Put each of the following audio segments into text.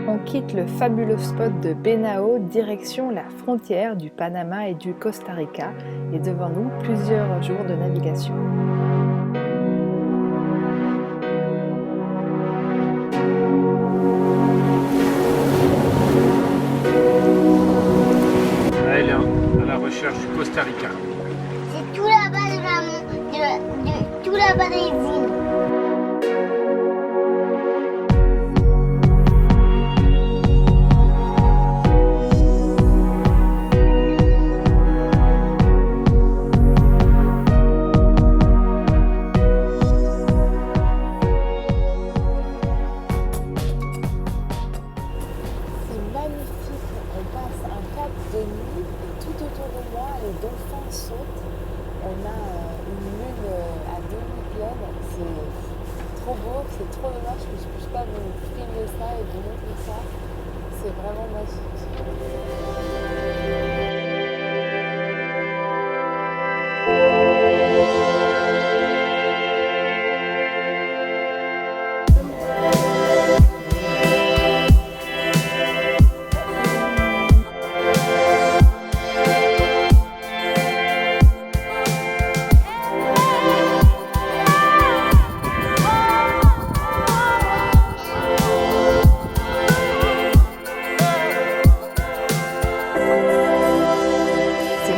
On quitte le fabuleux spot de Benao, direction la frontière du Panama et du Costa Rica, et devant nous plusieurs jours de navigation. Elle est à la recherche du Costa Rica. C'est tout là-bas tout là-bas des îles. Les dauphins sautent, on a une lune à demi pleine, c'est trop beau, c'est trop dommage que je ne puisse pas vous filmer ça et vous montrer ça, c'est vraiment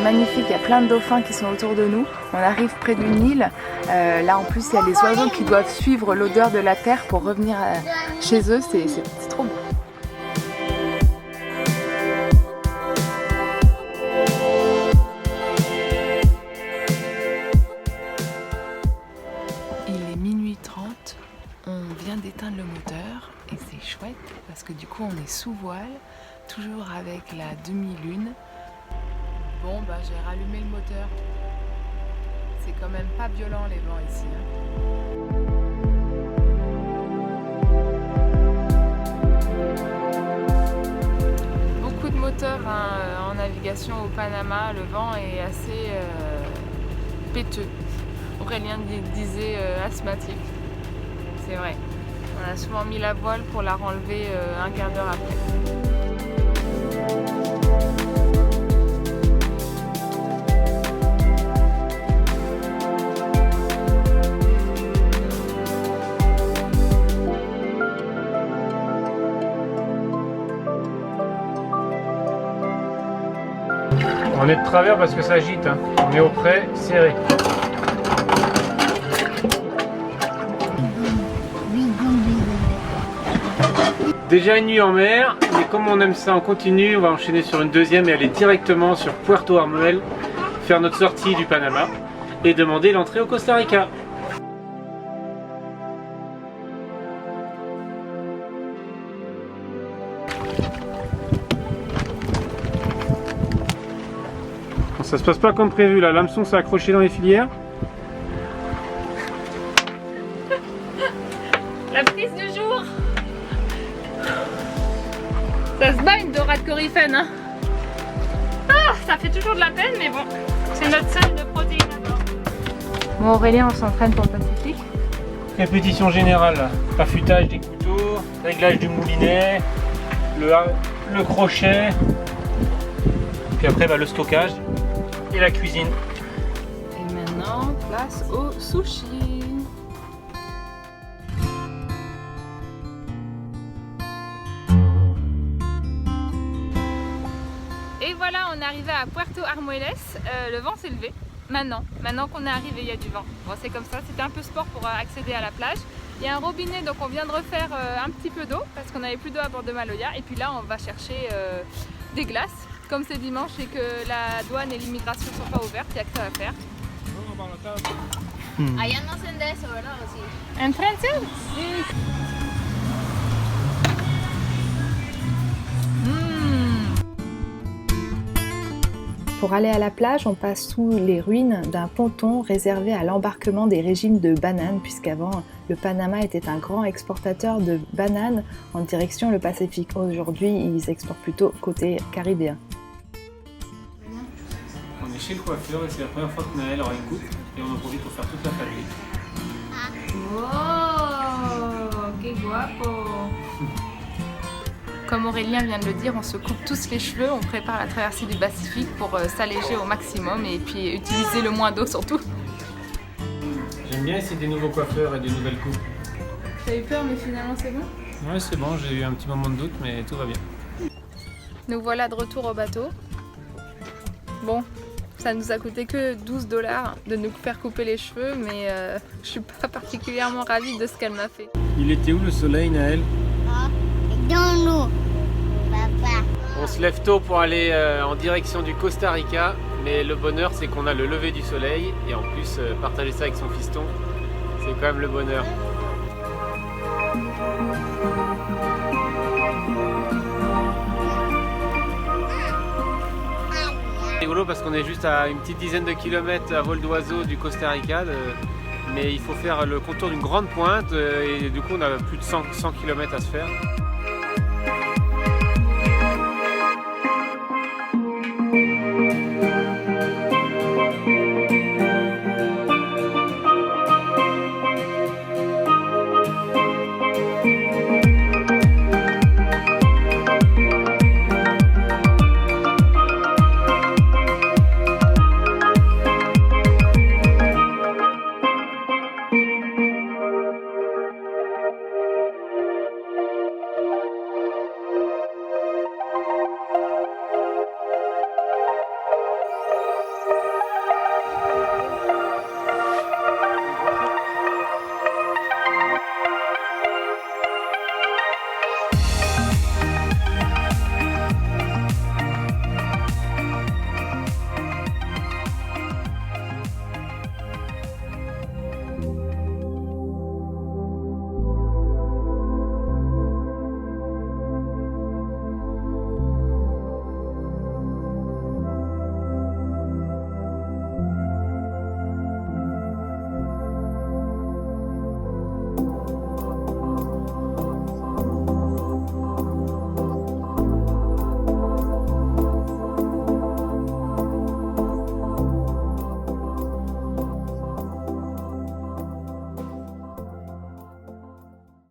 Magnifique, il y a plein de dauphins qui sont autour de nous. On arrive près d'une île. Là en plus il y a les oiseaux qui doivent suivre l'odeur de la terre pour revenir chez eux. C'est trop beau. Il est minuit 30. On vient d'éteindre le moteur et c'est chouette parce que du coup on est sous voile, toujours avec la demi-lune. Bon, bah j'ai rallumé le moteur. C'est quand même pas violent les vents ici. Beaucoup de moteurs en navigation au Panama. Le vent est assez péteux. Aurélien disait asthmatique. C'est vrai. On a souvent mis la voile pour la renlever un quart d'heure après. On est de travers parce que ça agite, hein. On est au près, serré. Déjà une nuit en mer, mais comme on aime ça en continu, on va enchaîner sur une deuxième et aller directement sur Puerto Armuel, faire notre sortie du Panama et demander l'entrée au Costa Rica. Ça se passe pas comme prévu là, l'hameçon s'est accroché dans les filières. La prise du jour. Ça se bat une dorade coryphène, hein. Ah, ça fait toujours de la peine, mais bon, c'est notre sel de protéines à bord. Bon, Aurélien, on s'entraîne pour le Pacifique. Répétition générale, affûtage des couteaux, réglage du moulinet, le crochet, puis après le stockage et la cuisine. Et maintenant, place au sushi. Et voilà, on est arrivé à Puerto Armueles. Le vent s'est levé. Maintenant qu'on est arrivé, il y a du vent. Bon, c'est comme ça, c'était un peu sport pour accéder à la plage. Il y a un robinet, donc on vient de refaire un petit peu d'eau parce qu'on n'avait plus d'eau à bord de Maloya. Et puis là, on va chercher des glaces. Comme c'est dimanche et que la douane et l'immigration ne sont pas ouvertes, il n'y a que ça à faire. Allá no hacen de eso, ¿verdad? ¿O sí? En français? Pour aller à la plage, on passe sous les ruines d'un ponton réservé à l'embarquement des régimes de bananes, puisqu'avant, le Panama était un grand exportateur de bananes en direction le Pacifique. Aujourd'hui, ils exportent plutôt côté caribéen. On est chez le coiffeur et c'est la première fois que Naël aura une coupe et on en profite pour faire toute la famille. ¡Oh! ¡Qué guapo! Comme Aurélien vient de le dire, on se coupe tous les cheveux, on prépare la traversée du Pacifique pour s'alléger au maximum et puis utiliser le moins d'eau surtout. J'aime bien essayer des nouveaux coiffeurs et des nouvelles coupes. T'as eu peur mais finalement c'est bon? Ouais, c'est bon, j'ai eu un petit moment de doute, mais tout va bien. Nous voilà de retour au bateau. Bon, ça nous a coûté que 12 $ de nous faire couper les cheveux, mais je suis pas particulièrement ravie de ce qu'elle m'a fait. Il était où le soleil, Naël? Dans l'eau, papa. On se lève tôt pour aller en direction du Costa Rica, mais le bonheur c'est qu'on a le lever du soleil et en plus partager ça avec son fiston, c'est quand même le bonheur. C'est rigolo parce qu'on est juste à une petite dizaine de kilomètres à vol d'oiseau du Costa Rica, mais il faut faire le contour d'une grande pointe et du coup on a plus de 100 km à se faire.